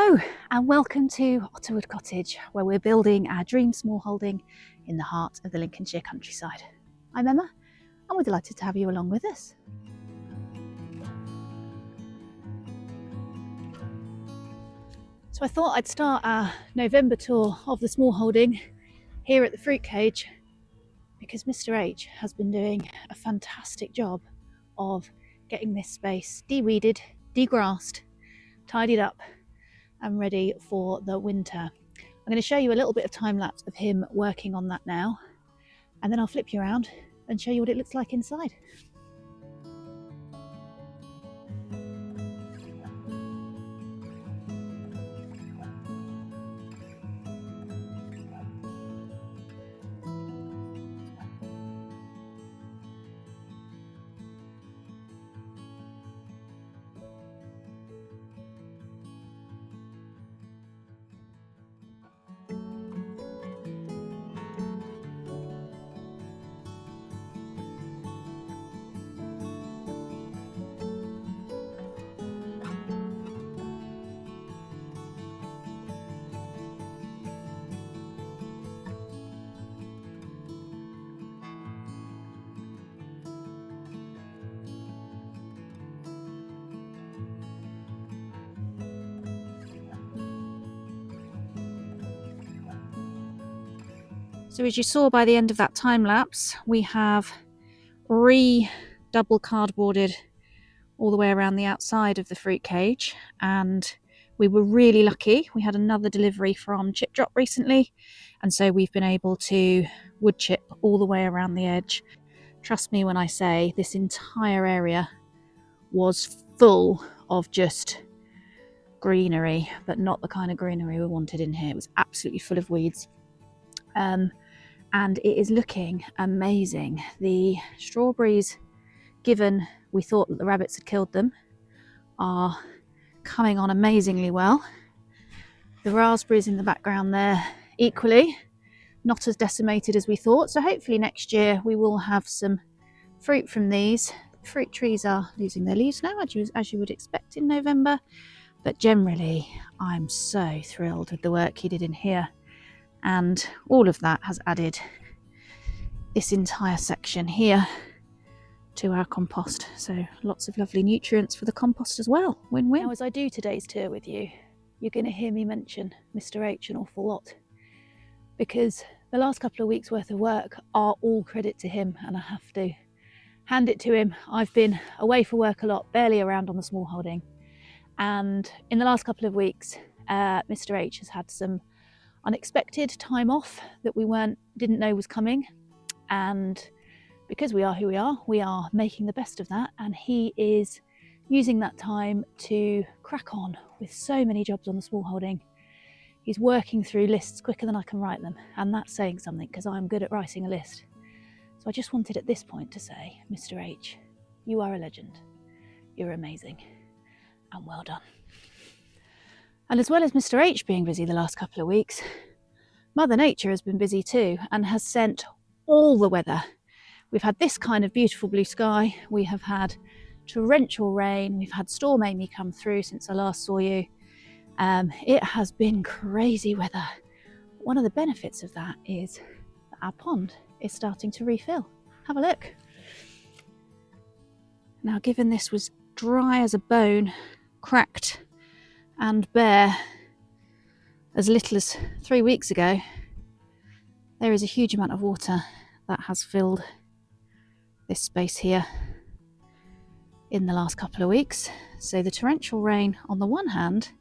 Hello and welcome to Otterwood Cottage, where we're building our dream smallholding in the heart of the Lincolnshire countryside. I'm Emma and we're delighted to have you along with us. So I thought I'd start our November tour of the smallholding here at the fruit cage because Mr. H has been doing a fantastic job of getting this space de-weeded, de-grassed, tidied up and ready for the winter. I'm going to show you a little bit of time lapse of him working on that now, and then I'll flip you around and show you what it looks like inside. So as you saw by the end of that time lapse, we have double cardboarded all the way around the outside of the fruit cage, and we were really lucky. We had another delivery from Chip Drop recently, and so we've been able to wood chip all the way around the edge. Trust me when I say this entire area was full of just greenery, but not the kind of greenery we wanted in here. It was absolutely full of weeds. And it is looking amazing. The strawberries, given we thought that the rabbits had killed them, are coming on amazingly well. The raspberries in the background there, equally, not as decimated as we thought. So hopefully next year we will have some fruit from these. Fruit trees are losing their leaves now, as you would expect in November. But generally, I'm so thrilled with the work he did in here. And all of that has added this entire section here to our compost. So lots of lovely nutrients for the compost as well. Win-win. Now, as I do today's tour with you, you're going to hear me mention Mr. H an awful lot, because the last couple of weeks worth of work are all credit to him, and I have to hand it to him. I've been away for work a lot, barely around on the smallholding, and in the last couple of weeks Mr. H has had some unexpected time off that we didn't know was coming, and because we are who we are making the best of that, and he is using that time to crack on with so many jobs on the smallholding. He's working through lists quicker than I can write them, and that's saying something because I'm good at writing a list. So I just wanted at this point to say, Mr. H, you are a legend. You're amazing, and well done. And as well as Mr. H being busy the last couple of weeks, Mother Nature has been busy too and has sent all the weather. We've had this kind of beautiful blue sky, we have had torrential rain, we've had Storm Amy come through since I last saw you. It has been crazy weather. One of the benefits of that is that our pond is starting to refill. Have a look. Now, given this was dry as a bone, cracked and bare as little as 3 weeks ago, there is a huge amount of water that has filled this space here in the last couple of weeks. So the torrential rain on the one hand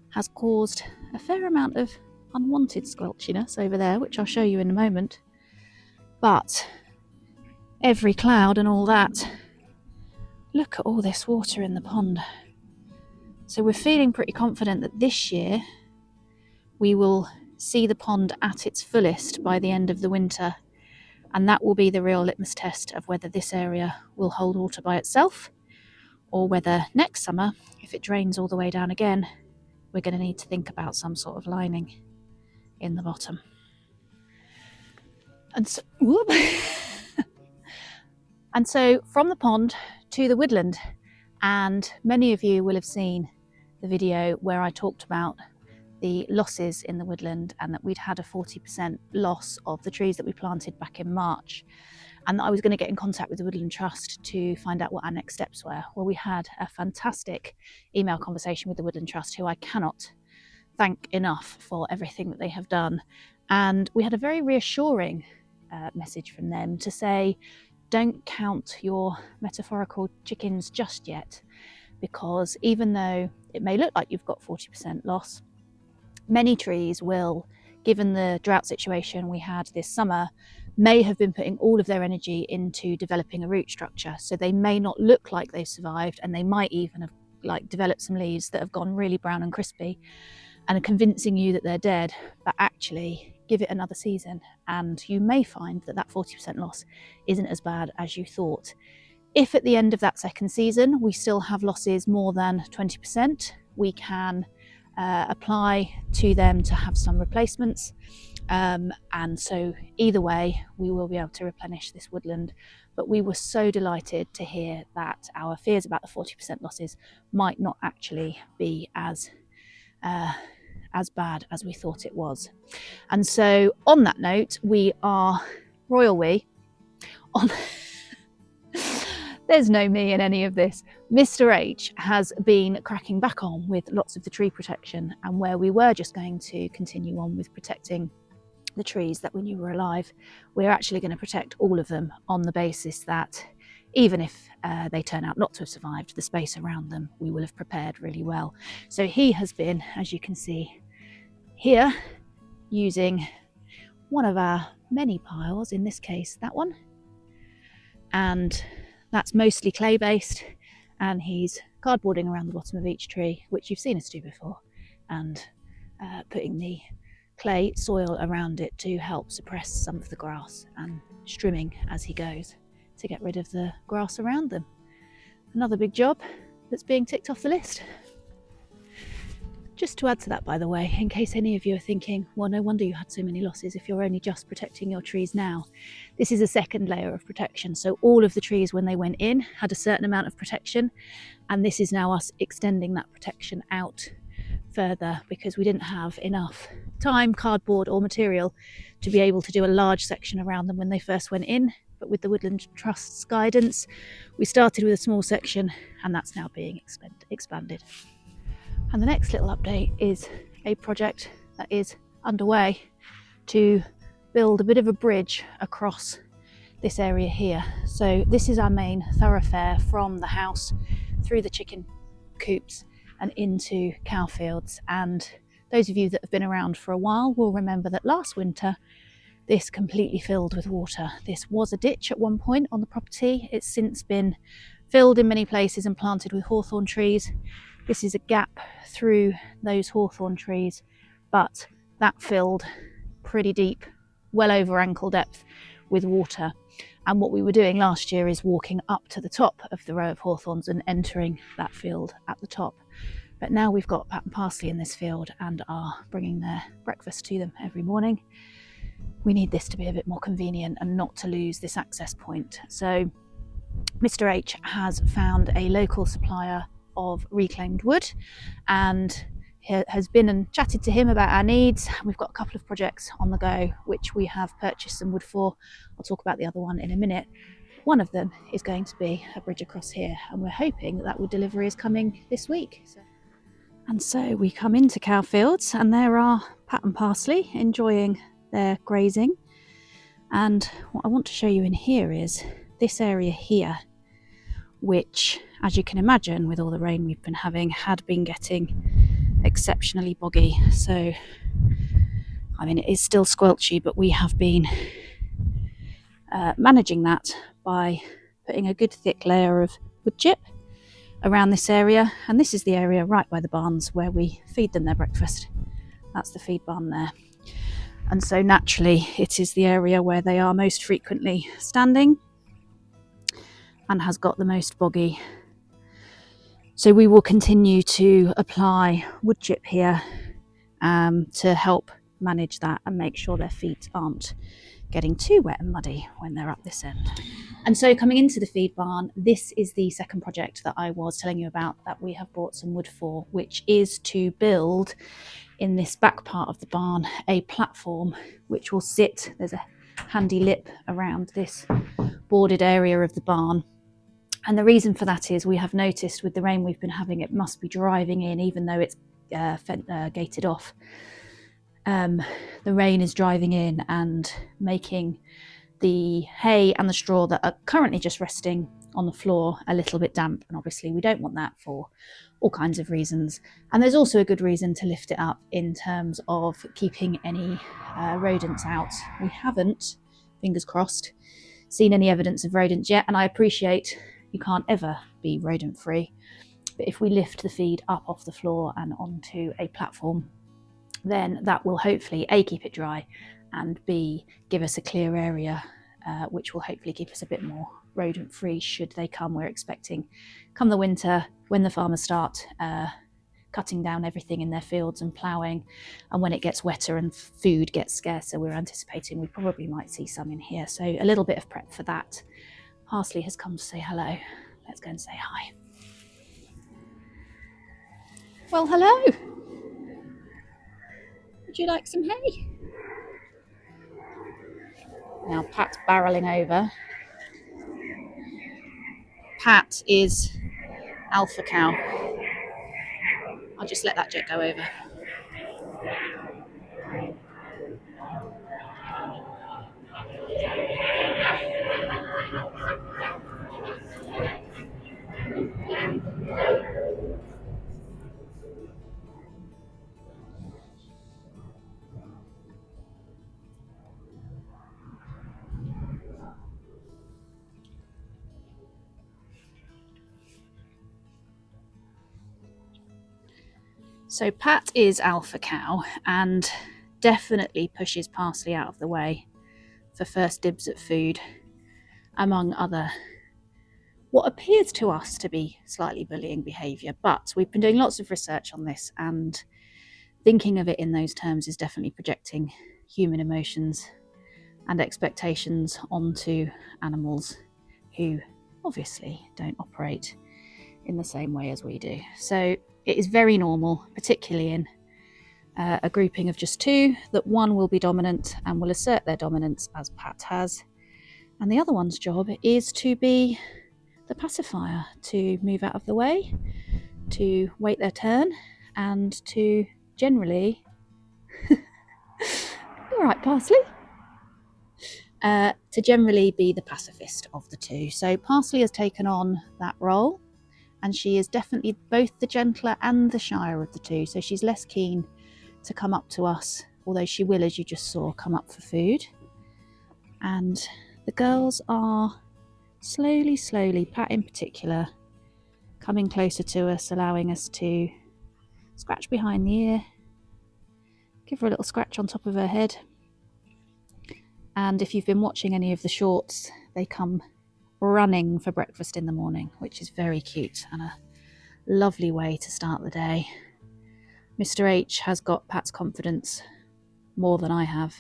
has caused a fair amount of unwanted squelchiness over there, which I'll show you in a moment, but every cloud and all that, look at all this water in the pond. So we're feeling pretty confident that this year we will see the pond at its fullest by the end of the winter, and that will be the real litmus test of whether this area will hold water by itself, or whether next summer, if it drains all the way down again, we're going to need to think about some sort of lining in the bottom. And so, and so from the pond to the woodland, and many of you will have seen the video where I talked about the losses in the woodland and that we'd had a 40% loss of the trees that we planted back in March, and that I was going to get in contact with the Woodland Trust to find out what our next steps were. Well, we had a fantastic email conversation with the Woodland Trust, who I cannot thank enough for everything that they have done. And we had a very reassuring message from them to say, don't count your metaphorical chickens just yet, because even though it may look like you've got 40% loss, many trees will, given the drought situation we had this summer, may have been putting all of their energy into developing a root structure. So they may not look like they've survived, and they might even have developed some leaves that have gone really brown and crispy and are convincing you that they're dead. But actually, give it another season and you may find that that 40% loss isn't as bad as you thought. If at the end of that second season we still have losses more than 20%, we can apply to them to have some replacements, and so either way we will be able to replenish this woodland. But we were so delighted to hear that our fears about the 40% losses might not actually be as bad as we thought it was. And so on that note, we are on there's no me in any of this. Mr. H has been cracking back on with lots of the tree protection, and where we were just going to continue on with protecting the trees that we knew were alive, we're actually going to protect all of them on the basis that even if they turn out not to have survived, the space around them we will have prepared really well. So he has been, as you can see here, using one of our many piles, in this case that one, and that's mostly clay based, and he's cardboarding around the bottom of each tree, which you've seen us do before, and putting the clay soil around it to help suppress some of the grass, and trimming as he goes to get rid of the grass around them. Another big job that's being ticked off the list. Just to add to that, by the way, in case any of you are thinking, well, no wonder you had so many losses if you're only just protecting your trees now. This is a second layer of protection. So all of the trees, when they went in, had a certain amount of protection, and this is now us extending that protection out further, because we didn't have enough time, cardboard or material to be able to do a large section around them when they first went in. But with the Woodland Trust's guidance, we started with a small section, and that's now being expanded. And the next little update is a project that is underway to build a bit of a bridge across this area here. So this is our main thoroughfare from the house through the chicken coops and into cow fields. And those of you that have been around for a while will remember that last winter this completely filled with water. This was a ditch at one point on the property. It's since been filled in many places and planted with hawthorn trees. This is a gap through those hawthorn trees, but that filled pretty deep, well over ankle depth with water. And what we were doing last year is walking up to the top of the row of hawthorns and entering that field at the top. But now we've got pat and parsley in this field and are bringing their breakfast to them every morning. We need this to be a bit more convenient and not to lose this access point. So Mr. H has found a local supplier of reclaimed wood and has been and chatted to him about our needs. We've got a couple of projects on the go which we have purchased some wood for. I'll talk about the other one in a minute. One of them is going to be a bridge across here, and we're hoping that wood delivery is coming this week. And so we come into cow fields, and there are pat and parsley enjoying their grazing. And what I want to show you in here is this area here, which, as you can imagine, with all the rain we've been having, had been getting exceptionally boggy. So, I mean, it is still squelchy, but we have been managing that by putting a good thick layer of wood chip around this area. And this is the area right by the barns where we feed them their breakfast. That's the feed barn there. And so naturally, it is the area where they are most frequently standing and has got the most boggy. So we will continue to apply wood chip here to help manage that and make sure their feet aren't getting too wet and muddy when they're up this end. And so coming into the feed barn, this is the second project that I was telling you about that we have brought some wood for, which is to build in this back part of the barn a platform which will sit, there's a handy lip around this boarded area of the barn. And the reason for that is we have noticed with the rain we've been having, it must be driving in, even though it's gated off. The rain is driving in and making the hay and the straw that are currently just resting on the floor a little bit damp, and obviously we don't want that for all kinds of reasons. And there's also a good reason to lift it up in terms of keeping any rodents out. We haven't, fingers crossed, seen any evidence of rodents yet, and I appreciate you can't ever be rodent free, but if we lift the feed up off the floor and onto a platform, then that will hopefully A, keep it dry, and B, give us a clear area, which will hopefully keep us a bit more rodent free should they come. We're expecting come the winter, when the farmers start cutting down everything in their fields and ploughing, and when it gets wetter and food gets scarcer, we're anticipating we probably might see some in here. So a little bit of prep for that. Parsley has come to say hello. Let's go and say hi. Well, hello. Would you like some hay? Now Pat's barreling over. Pat is alpha cow. I'll just let that jet go over. So Pat is alpha cow and definitely pushes Parsley out of the way for first dibs at food, among other what appears to us to be slightly bullying behaviour. But we've been doing lots of research on this, and thinking of it in those terms is definitely projecting human emotions and expectations onto animals who obviously don't operate in the same way as we do. So it is very normal, particularly in a grouping of just two, that one will be dominant and will assert their dominance, as Pat has, and the other one's job is to be the pacifier, to move out of the way, to wait their turn, and to generally all right, Parsley, to generally be the pacifist of the two. So Parsley has taken on that role, and she is definitely both the gentler and the shyer of the two. So she's less keen to come up to us, although she will, as you just saw, come up for food. And the girls are slowly, Pat in particular, coming closer to us, allowing us to scratch behind the ear, give her a little scratch on top of her head. And if you've been watching any of the shorts, they come running for breakfast in the morning, which is very cute and a lovely way to start the day. Mr. H has got Pat's confidence more than I have.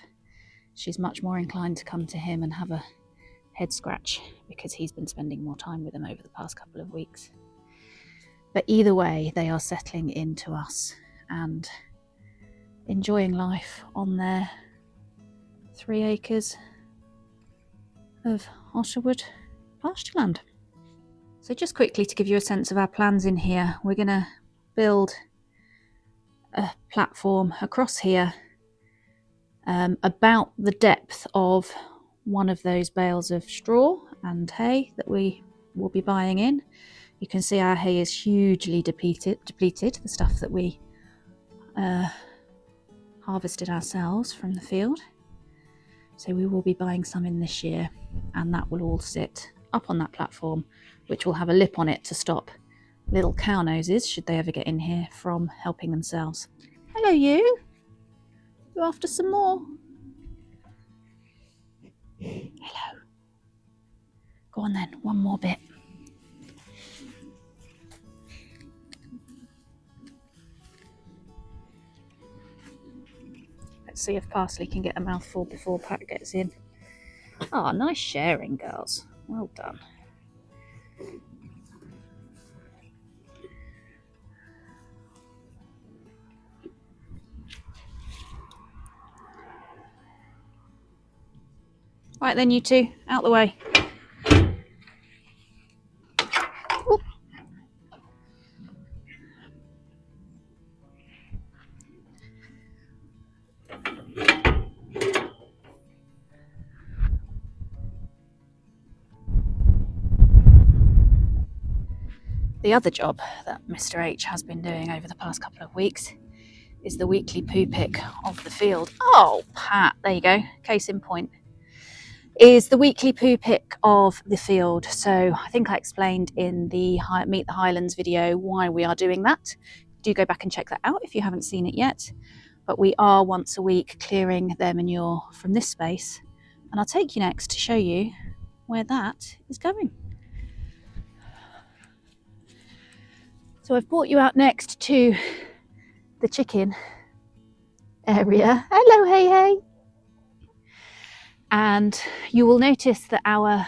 She's much more inclined to come to him and have a head scratch because he's been spending more time with him over the past couple of weeks. But either way, they are settling into us and enjoying life on their 3 acres of Osherwood pastureland. So just quickly to give you a sense of our plans in here, we're going to build a platform across here about the depth of one of those bales of straw and hay that we will be buying in. You can see our hay is hugely depleted, the stuff that we harvested ourselves from the field. So we will be buying some in this year, and that will all sit up on that platform, which will have a lip on it to stop little cow noses, should they ever get in here, from helping themselves. Hello, you. You're after some more? Hello. Go on then, one more bit. Let's see if Parsley can get a mouthful before Pat gets in. Oh, nice sharing, girls. Well done. Right then, you two, out the way. Ooh. The other job that Mr. H has been doing over the past couple of weeks is the weekly poo pick of the field. Oh, Pat, there you go. Case in point. Is the weekly poo pick of the field. So I think I explained in the Meet the Highlands video why we are doing that. Do go back and check that out if you haven't seen it yet. But we are once a week clearing their manure from this space. And I'll take you next to show you where that is going. So I've brought you out next to the chicken area. Hello, hey, hey. And you will notice that our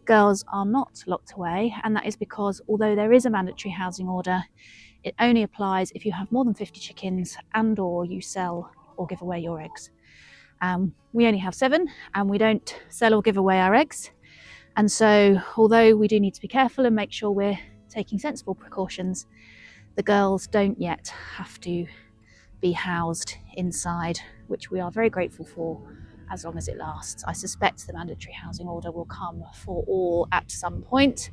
girls are not locked away, and that is because although there is a mandatory housing order, it only applies if you have more than 50 chickens and or you sell or give away your eggs. We only have 7 and we don't sell or give away our eggs. And so although we do need to be careful and make sure we're taking sensible precautions, the girls don't yet have to be housed inside, which we are very grateful for as long as it lasts. I suspect the mandatory housing order will come for all at some point.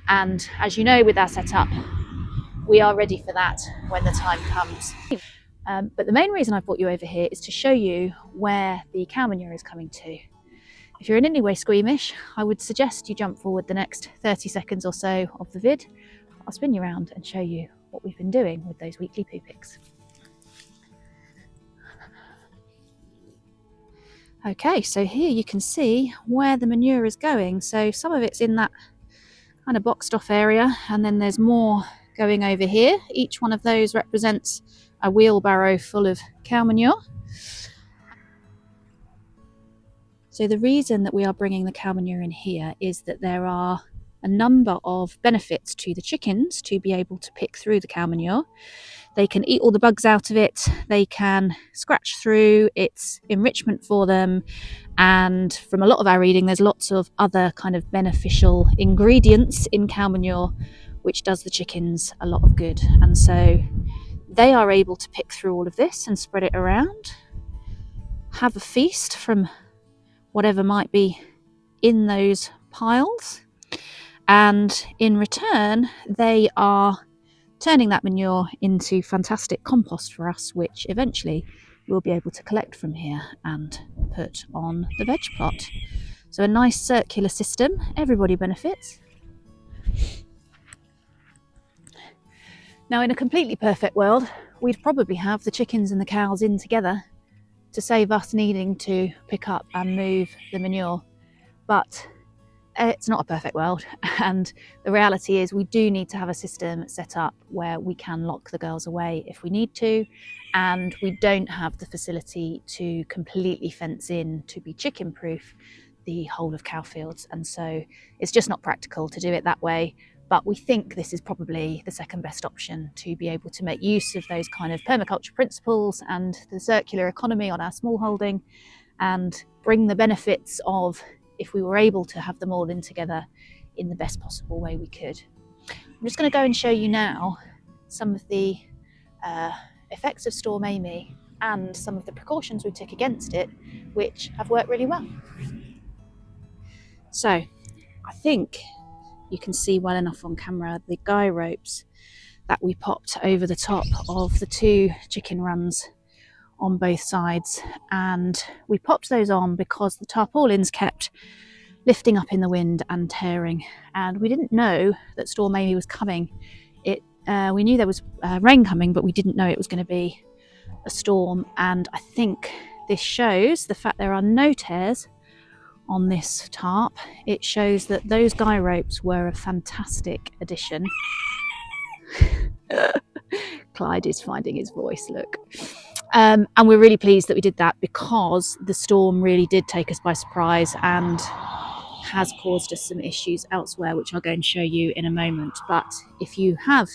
And as you know, with our setup, we are ready for that when the time comes. But the main reason I brought you over here is to show you where the cow manure is coming to. If you're in any way squeamish, I would suggest you jump forward the next 30 seconds or so of the vid. I'll spin you around and show you what we've been doing with those weekly poo picks. Okay, so here you can see where the manure is going. So some of it's in that kind of boxed off area, and then there's more going over here. Each one of those represents a wheelbarrow full of cow manure. So the reason that we are bringing the cow manure in here is that there are a number of benefits to the chickens to be able to pick through the cow manure. They can eat all the bugs out of it, they can scratch through, it's enrichment for them, and from a lot of our reading there's lots of other kind of beneficial ingredients in cow manure which does the chickens a lot of good. And so they are able to pick through all of this and spread it around, have a feast from whatever might be in those piles, and in return they are turning that manure into fantastic compost for us, which eventually we'll be able to collect from here and put on the veg plot. So a nice circular system, everybody benefits. Now in a completely perfect world, we'd probably have the chickens and the cows in together to save us needing to pick up and move the manure. But it's not a perfect world, and the reality is we do need to have a system set up where we can lock the girls away if we need to, and we don't have the facility to completely fence in to be chicken proof the whole of cow fields, and so it's just not practical to do it that way. But we think this is probably the second best option to be able to make use of those kind of permaculture principles and the circular economy on our smallholding, and bring the benefits of if we were able to have them all in together in the best possible way we could. I'm just going to go and show you now some of the effects of Storm Amy and some of the precautions we took against it, which have worked really well. So I think you can see well enough on camera the guy ropes that we popped over the top of the 2 chicken runs on both sides, and we popped those on because the tarpaulins kept lifting up in the wind and tearing, and we didn't know that Storm Amy was coming. We knew there was rain coming, but we didn't know it was going to be a storm, and I think this shows the fact there are no tears on this tarp. It shows that those guy ropes were a fantastic addition. Clyde is finding his voice, look. And we're really pleased that we did that, because the storm really did take us by surprise and has caused us some issues elsewhere, which I'll go and show you in a moment. But if you have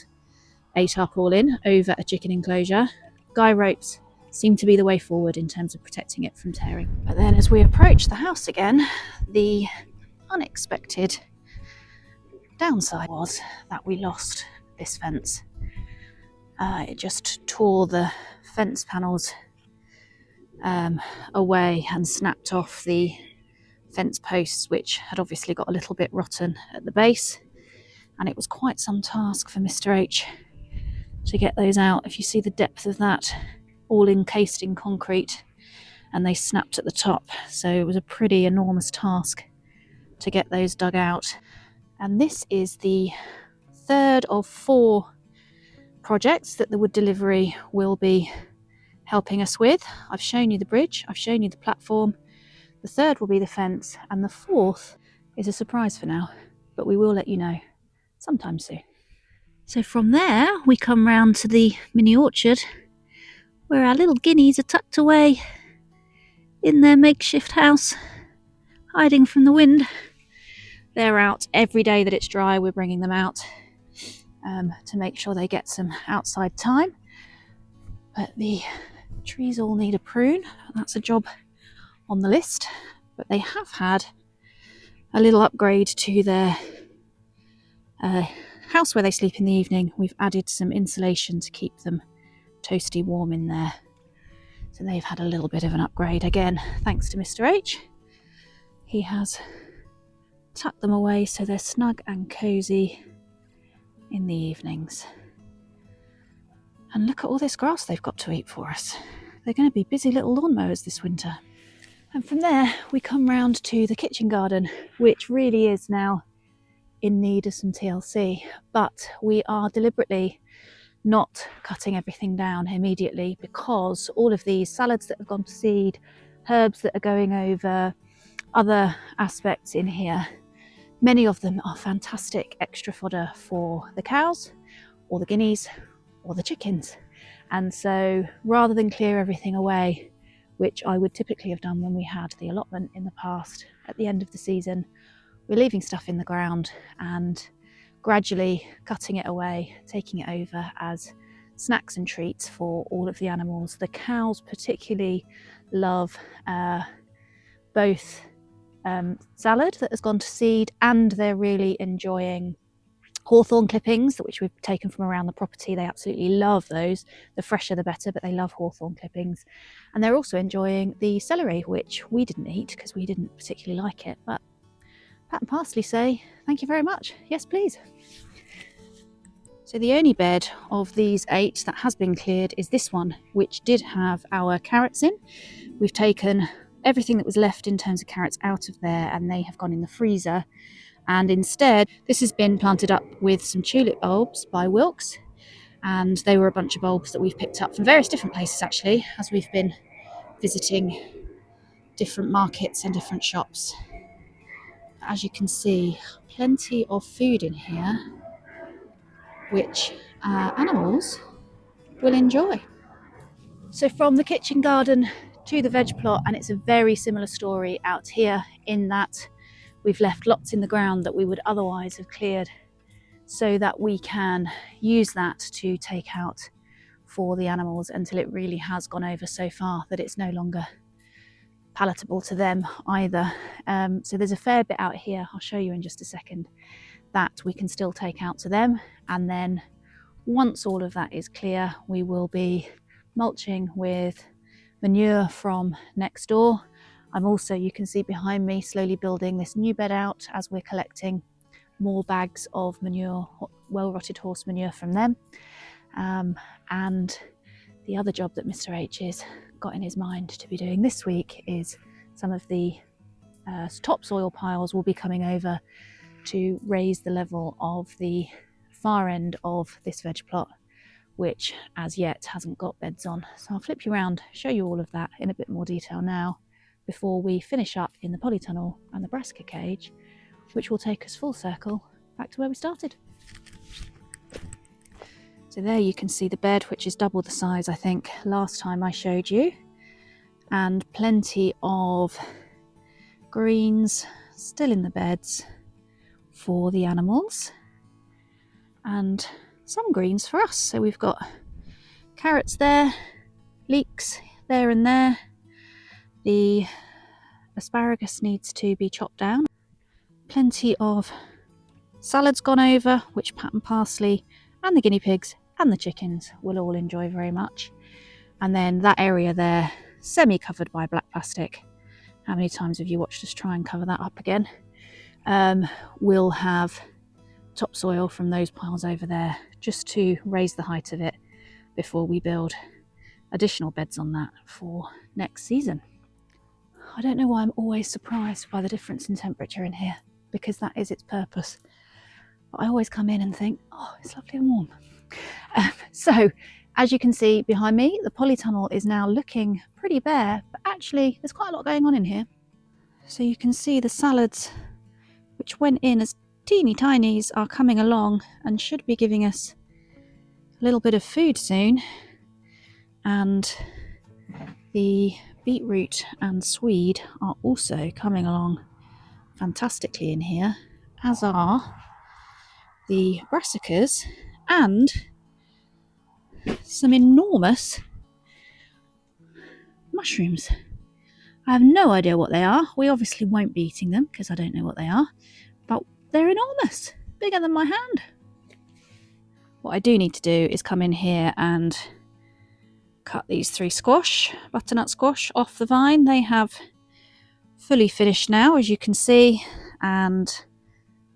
a tarpaulin over a chicken enclosure, guy ropes seem to be the way forward in terms of protecting it from tearing. But then as we approach the house again, the unexpected downside was that we lost this fence. It just tore the fence panels away and snapped off the fence posts, which had obviously got a little bit rotten at the base, and it was quite some task for Mr. H to get those out. If you see the depth of that, all encased in concrete, and they snapped at the top, so it was a pretty enormous task to get those dug out. And this is the third of 4 projects that the wood delivery will be helping us with. I've shown you the bridge, I've shown you the platform, the third will be the fence, and the fourth is a surprise for now, but we will let you know sometime soon. So from there we come round to the mini orchard, where our little guineas are tucked away in their makeshift house, hiding from the wind. They're out every day that it's dry. We're bringing them out to make sure they get some outside time. But the trees all need a prune. That's a job on the list. But they have had a little upgrade to their house where they sleep in the evening. We've added some insulation to keep them toasty warm in there. So they've had a little bit of an upgrade again, thanks to Mr. H. He has tucked them away so they're snug and cosy in the evenings. And look at all this grass they've got to eat for us. They're going to be busy little lawnmowers this winter. And from there we come round to the kitchen garden, which really is now in need of some TLC, but we are deliberately not cutting everything down immediately, because all of these salads that have gone to seed, herbs that are going over, other aspects in here, many of them are fantastic extra fodder for the cows or the guineas or the chickens. And so rather than clear everything away, which I would typically have done when we had the allotment in the past at the end of the season, we're leaving stuff in the ground and gradually cutting it away, taking it over as snacks and treats for all of the animals. The cows particularly love both salad that has gone to seed, and they're really enjoying hawthorn clippings, which we've taken from around the property. They absolutely love those. The fresher the better, but they love hawthorn clippings. And they're also enjoying the celery, which we didn't eat because we didn't particularly like it, but Pat and Parsley say thank you very much. Yes, please. So the only bed of these 8 that has been cleared is this one, which did have our carrots in. We've taken everything that was left in terms of carrots out of there, and they have gone in the freezer. And instead, this has been planted up with some tulip bulbs by Wilks, and they were a bunch of bulbs that we've picked up from various different places actually, as we've been visiting different markets and different shops. As you can see, plenty of food in here, which animals will enjoy. So from the kitchen garden to the veg plot, and it's a very similar story out here in that we've left lots in the ground that we would otherwise have cleared, so that we can use that to take out for the animals until it really has gone over so far that it's no longer palatable to them either. So there's a fair bit out here, I'll show you in just a second, that we can still take out to them. And then once all of that is clear, we will be mulching with manure from next door. I'm also, you can see behind me, slowly building this new bed out as we're collecting more bags of manure, well-rotted horse manure from them. And the other job that Mr. H has got in his mind to be doing this week is some of the topsoil piles will be coming over to raise the level of the far end of this veg plot, which as yet hasn't got beds on. So I'll flip you around, show you all of that in a bit more detail now, before we finish up in the polytunnel and the brassica cage, which will take us full circle back to where we started. So there you can see the bed, which is double the size I think last time I showed you, and plenty of greens still in the beds for the animals and some greens for us. So we've got carrots there, leeks there and there. The asparagus needs to be chopped down. Plenty of salads gone over, which Pat and Parsley and the guinea pigs and the chickens will all enjoy very much. And then that area there, semi-covered by black plastic. How many times have you watched us try and cover that up again? We'll have topsoil from those piles over there just to raise the height of it before we build additional beds on that for next season. I don't know why I'm always surprised by the difference in temperature in here, because that is its purpose. But I always come in and think, oh, it's lovely and warm. So as you can see behind me, the polytunnel is now looking pretty bare, but actually there's quite a lot going on in here. So you can see the salads, which went in as teeny tinies, are coming along and should be giving us a little bit of food soon. And the beetroot and swede are also coming along fantastically in here, as are the brassicas and some enormous mushrooms. I have no idea what they are. We obviously won't be eating them because I don't know what they are, but they're enormous, bigger than my hand. What I do need to do is come in here and cut these 3 butternut squash off the vine. They have fully finished now, as you can see, and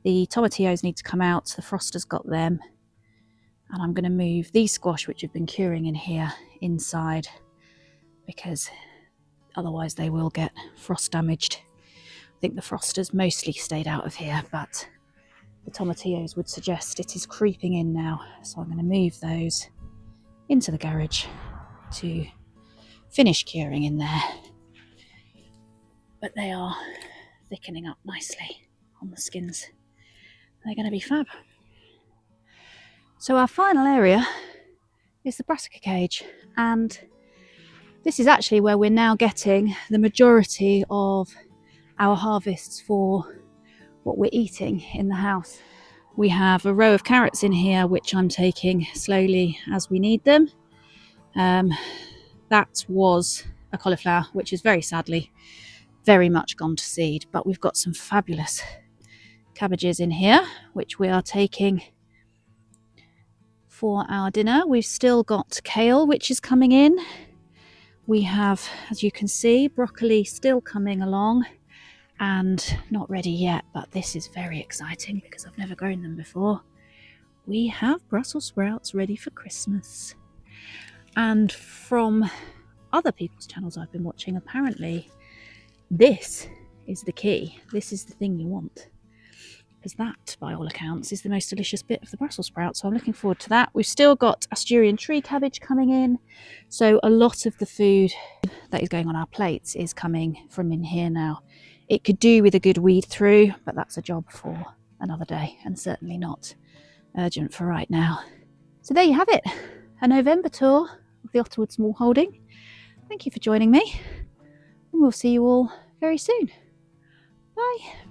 the tomatillos need to come out. The frost has got them, and I'm going to move these squash, which have been curing in here, inside, because otherwise they will get frost damaged. I think the frost has mostly stayed out of here, but the tomatillos would suggest it is creeping in now, so I'm going to move those into the garage to finish curing in there. But they are thickening up nicely on the skins. They're going to be fab. So our final area is the brassica cage, and this is actually where we're now getting the majority of our harvests for what we're eating in the house. We have a row of carrots in here, which I'm taking slowly as we need them. That was a cauliflower, which is very sadly very much gone to seed, but we've got some fabulous cabbages in here, which we are taking for our dinner. We've still got kale, which is coming in. We have, as you can see, broccoli still coming along and not ready yet, but this is very exciting because I've never grown them before. We have Brussels sprouts ready for Christmas. And from other people's channels I've been watching, apparently this is the key. This is the thing you want, because that, by all accounts, is the most delicious bit of the Brussels sprout. So I'm looking forward to that. We've still got Asturian tree cabbage coming in. So a lot of the food that is going on our plates is coming from in here now. It could do with a good weed through, but that's a job for another day and certainly not urgent for right now. So there you have it, a November tour of the Otterwood Smallholding. Thank you for joining me, and we'll see you all very soon. Bye.